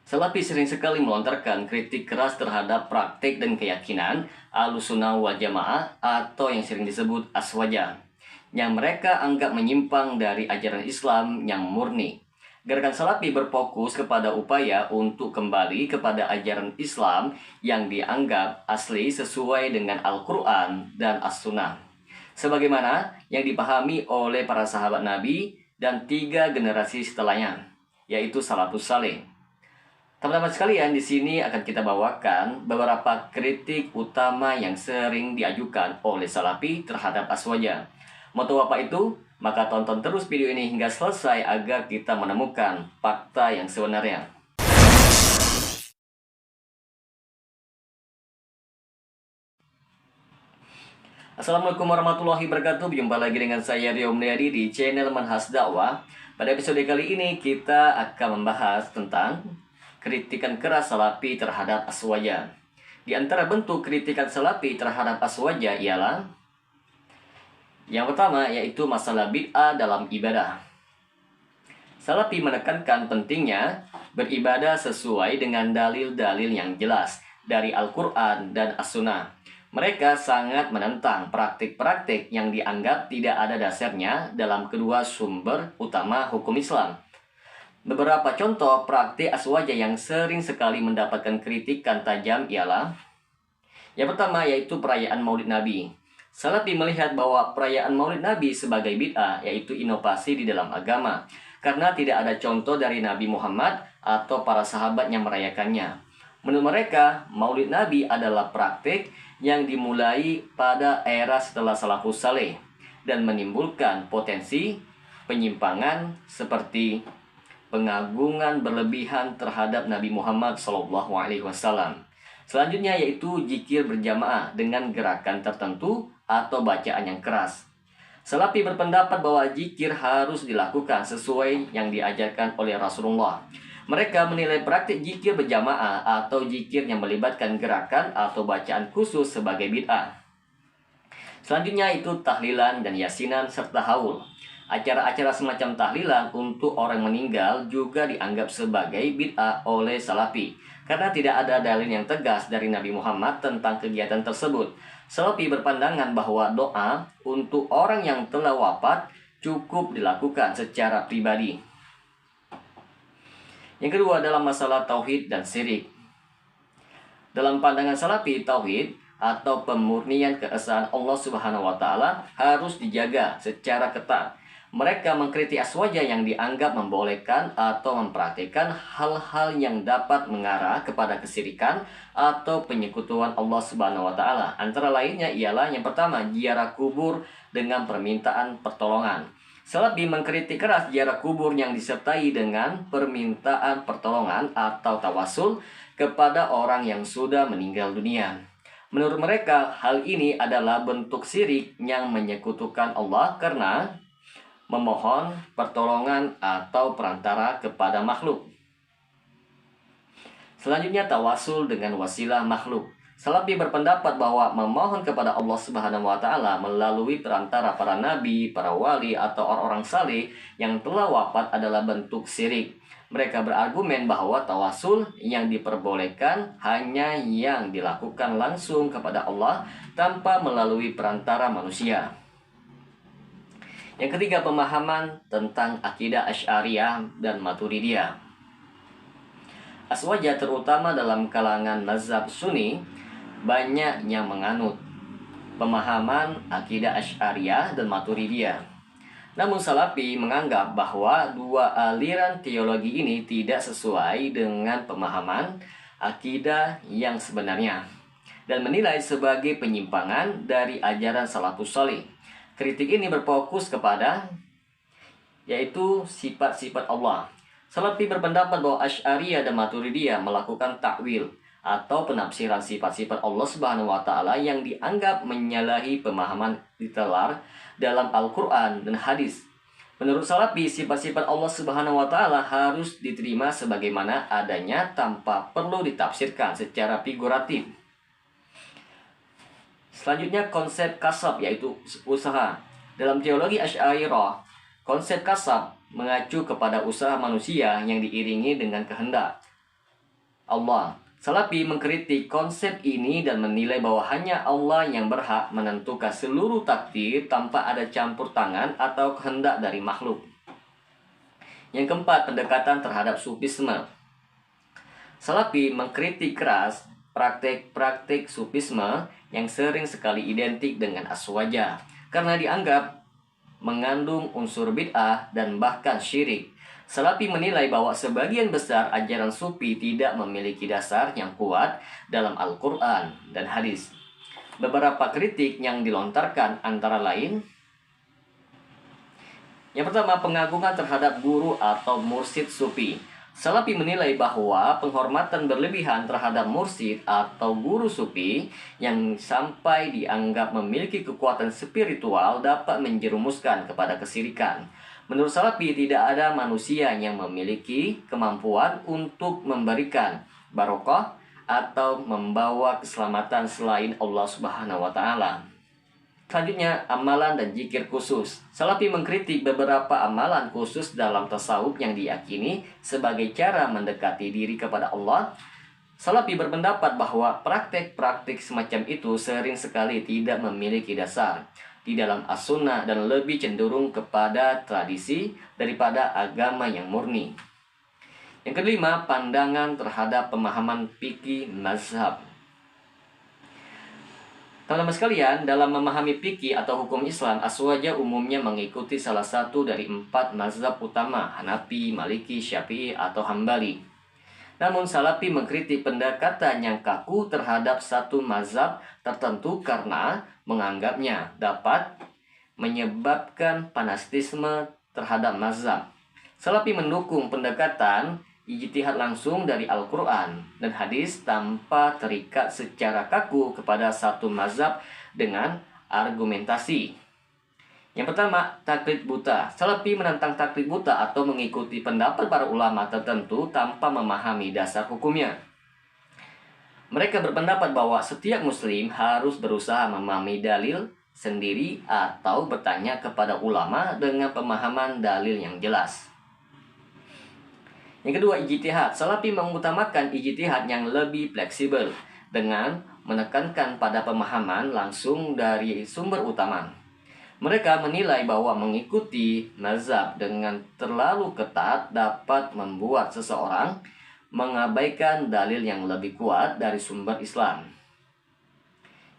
Salafi sering sekali melontarkan kritik keras terhadap praktik dan keyakinan Ahlussunnah wal Jamaah atau yang sering disebut Aswaja, yang mereka anggap menyimpang dari ajaran Islam yang murni. Gerakan Salafi berfokus kepada upaya untuk kembali kepada ajaran Islam yang dianggap asli sesuai dengan Al-Quran dan As-Sunnah, sebagaimana yang dipahami oleh para sahabat Nabi dan 3 generasi setelahnya, yaitu Salafus Saleh. Teman-teman sekalian, di sini akan kita bawakan beberapa kritik utama yang sering diajukan oleh Salafi terhadap Aswaja. Mau tahu apa itu? Maka tonton terus video ini hingga selesai agar kita menemukan fakta yang sebenarnya. Assalamualaikum warahmatullahi wabarakatuh. Jumpa lagi dengan saya Rio Mulyadi di channel Manhaj Dakwah. Pada episode kali ini kita akan membahas tentang kritikan keras Salafi terhadap Aswaja. Di antara bentuk kritikan Salafi terhadap Aswaja ialah yang pertama, yaitu masalah bid'ah dalam ibadah. Salafi menekankan pentingnya beribadah sesuai dengan dalil-dalil yang jelas dari Al-Quran dan As-Sunnah. Mereka sangat menentang praktik-praktik yang dianggap tidak ada dasarnya dalam kedua sumber utama hukum Islam. Beberapa contoh praktik Aswaja yang sering sekali mendapatkan kritikan tajam ialah yang pertama, yaitu perayaan Maulid Nabi. Salafi melihat bahwa perayaan Maulid Nabi sebagai bid'ah, yaitu inovasi di dalam agama, karena tidak ada contoh dari Nabi Muhammad atau para sahabat yang merayakannya. Menurut mereka, Maulid Nabi adalah praktik yang dimulai pada era setelah Salafus Saleh dan menimbulkan potensi penyimpangan seperti pengagungan berlebihan terhadap Nabi Muhammad SAW. Selanjutnya yaitu zikir berjamaah dengan gerakan tertentu atau bacaan yang keras. Salafi berpendapat bahwa zikir harus dilakukan sesuai yang diajarkan oleh Rasulullah. Mereka menilai praktik zikir berjamaah atau zikir yang melibatkan gerakan atau bacaan khusus sebagai bid'ah. Selanjutnya itu tahlilan dan yasinan serta haul. Acara-acara semacam tahlilan untuk orang meninggal juga dianggap sebagai bid'ah oleh Salafi karena tidak ada dalil yang tegas dari Nabi Muhammad tentang kegiatan tersebut. Salafi berpandangan bahwa doa untuk orang yang telah wafat cukup dilakukan secara pribadi. Yang kedua adalah masalah tauhid dan syirik. Dalam pandangan Salafi, tauhid atau pemurnian keesaan Allah Subhanahu wa taala harus dijaga secara ketat. Mereka mengkritik Aswaja yang dianggap membolehkan atau mempraktikkan hal-hal yang dapat mengarah kepada kesyirikan atau penyekutuan Allah Subhanahu wa taala. Antara lainnya ialah yang pertama, ziarah kubur dengan permintaan pertolongan. Salafi mengkritik keras ziarah kubur yang disertai dengan permintaan pertolongan atau tawasul kepada orang yang sudah meninggal dunia. Menurut mereka, hal ini adalah bentuk syirik yang menyekutukan Allah karena memohon pertolongan atau perantara kepada makhluk. Selanjutnya, tawasul dengan wasilah makhluk. Salafi berpendapat bahwa memohon kepada Allah Subhanahu wa taala melalui perantara para nabi, para wali atau orang-orang saleh yang telah wafat adalah bentuk syirik. Mereka berargumen bahwa tawasul yang diperbolehkan hanya yang dilakukan langsung kepada Allah tanpa melalui perantara manusia. Yang ketiga, pemahaman tentang akidah Asy'ariyah dan Maturidiyah. Aswaja terutama dalam kalangan mazhab Sunni banyak yang menganut pemahaman akidah Asy'ariyah dan Maturidiyah. Namun Salafi menganggap bahwa dua aliran teologi ini tidak sesuai dengan pemahaman akidah yang sebenarnya dan menilai sebagai penyimpangan dari ajaran Salafus Saleh. Kritik ini berfokus kepada yaitu sifat-sifat Allah. Salafi berpendapat bahwa Asy'ariyah dan Maturidiyah melakukan takwil atau penafsiran sifat-sifat Allah Subhanahu wa taala yang dianggap menyalahi pemahaman ditelar dalam Al-Qur'an dan hadis. Menurut Salafi, sifat-sifat Allah Subhanahu wa taala harus diterima sebagaimana adanya tanpa perlu ditafsirkan secara figuratif. Selanjutnya, konsep kasab yaitu usaha. Dalam teologi Asy'ariyah, konsep kasab mengacu kepada usaha manusia yang diiringi dengan kehendak. Allah. Salafi mengkritik konsep ini dan menilai bahwa hanya Allah yang berhak menentukan seluruh takdir tanpa ada campur tangan atau kehendak dari makhluk. Yang keempat, pendekatan terhadap sufisme. Salafi mengkritik keras praktik-praktik sufisme yang sering sekali identik dengan aswaja karena dianggap mengandung unsur bid'ah dan bahkan syirik. Salafi menilai bahwa sebagian besar ajaran sufi tidak memiliki dasar yang kuat dalam Al-Quran dan hadis. Beberapa kritik yang dilontarkan antara lain: yang pertama, pengagungan terhadap guru atau mursyid sufi. Salafi menilai bahwa penghormatan berlebihan terhadap mursyid atau guru sufi yang sampai dianggap memiliki kekuatan spiritual dapat menjerumuskan kepada kesyirikan. Menurut Salafi, tidak ada manusia yang memiliki kemampuan untuk memberikan barokah atau membawa keselamatan selain Allah Subhanahu wa Ta'ala. Selanjutnya, amalan dan zikir khusus. Salafi mengkritik beberapa amalan khusus dalam tasawuf yang diyakini sebagai cara mendekati diri kepada Allah. Salafi berpendapat bahwa praktek-praktik semacam itu sering sekali tidak memiliki dasar di dalam as-sunnah dan lebih cenderung kepada tradisi daripada agama yang murni. Yang kelima, pandangan terhadap pemahaman fikih mazhab. Teman-teman sekalian, dalam memahami fikih atau hukum Islam, aswaja umumnya mengikuti salah satu dari 4 mazhab utama, Hanafi, Maliki, Syafi'i, atau Hambali. Namun Salafi mengkritik pendekatan yang kaku terhadap satu mazhab tertentu karena menganggapnya dapat menyebabkan fanatisme terhadap mazhab. Salafi mendukung pendekatan ijtihad langsung dari Al-Quran dan hadis tanpa terikat secara kaku kepada satu mazhab dengan argumentasi. Yang pertama, taklid buta. Salafi menentang taklid buta atau mengikuti pendapat para ulama tertentu tanpa memahami dasar hukumnya. Mereka berpendapat bahwa setiap muslim harus berusaha memahami dalil sendiri atau bertanya kepada ulama dengan pemahaman dalil yang jelas. Yang kedua, ijtihad. Salafi mengutamakan ijtihad yang lebih fleksibel dengan menekankan pada pemahaman langsung dari sumber utama. Mereka menilai bahwa mengikuti mazhab dengan terlalu ketat dapat membuat seseorang mengabaikan dalil yang lebih kuat dari sumber Islam.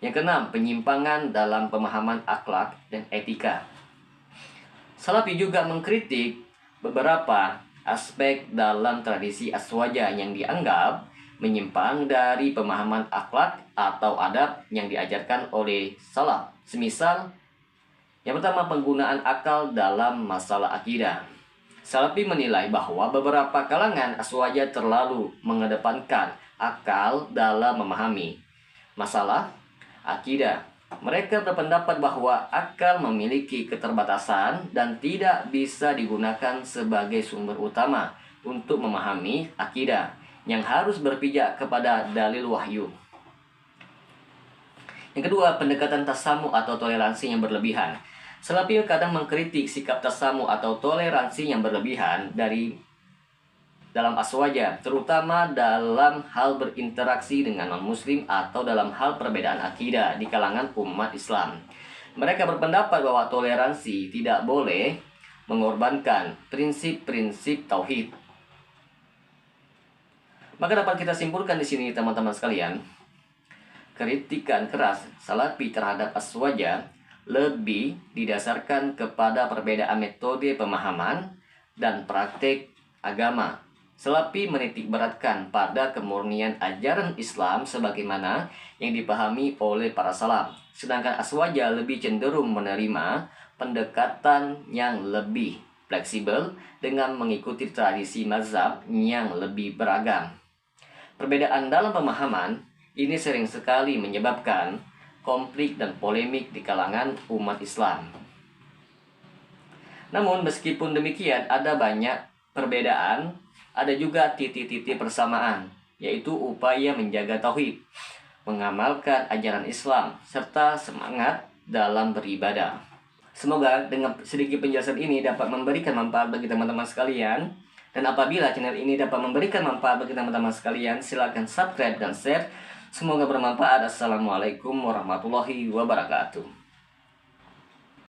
Yang keenam, penyimpangan dalam pemahaman akhlak dan etika. Salafi juga mengkritik beberapa aspek dalam tradisi aswaja yang dianggap menyimpang dari pemahaman akhlak atau adab yang diajarkan oleh salaf. Semisal, yang pertama, penggunaan akal dalam masalah akidah. Salafi menilai bahwa beberapa kalangan aswaja terlalu mengedepankan akal dalam memahami masalah akidah. Mereka berpendapat bahwa akal memiliki keterbatasan dan tidak bisa digunakan sebagai sumber utama untuk memahami akidah yang harus berpijak kepada dalil wahyu. Yang kedua, pendekatan tasamu atau toleransi yang berlebihan. Salafi kadang mengkritik sikap tasamu atau toleransi yang berlebihan dalam aswaja, terutama dalam hal berinteraksi dengan non-muslim atau dalam hal perbedaan akidah di kalangan umat Islam. Mereka berpendapat bahwa toleransi tidak boleh mengorbankan prinsip-prinsip tauhid. Maka dapat kita simpulkan di sini, teman-teman sekalian, kritikan keras Salafi terhadap aswaja lebih didasarkan kepada perbedaan metode pemahaman dan praktik agama. Salafi menitik beratkan pada kemurnian ajaran Islam sebagaimana yang dipahami oleh para salaf, sedangkan aswaja lebih cenderung menerima pendekatan yang lebih fleksibel dengan mengikuti tradisi mazhab yang lebih beragam. Perbedaan dalam pemahaman ini sering sekali menyebabkan konflik dan polemik di kalangan umat Islam. Namun meskipun demikian, ada banyak perbedaan, ada juga titik-titik persamaan, yaitu upaya menjaga tauhid, mengamalkan ajaran Islam, serta semangat dalam beribadah. Semoga dengan sedikit penjelasan ini dapat memberikan manfaat bagi teman-teman sekalian Dan apabila channel ini dapat memberikan manfaat bagi teman-teman sekalian, silakan subscribe dan share. Semoga bermanfaat. Assalamualaikum warahmatullahi wabarakatuh.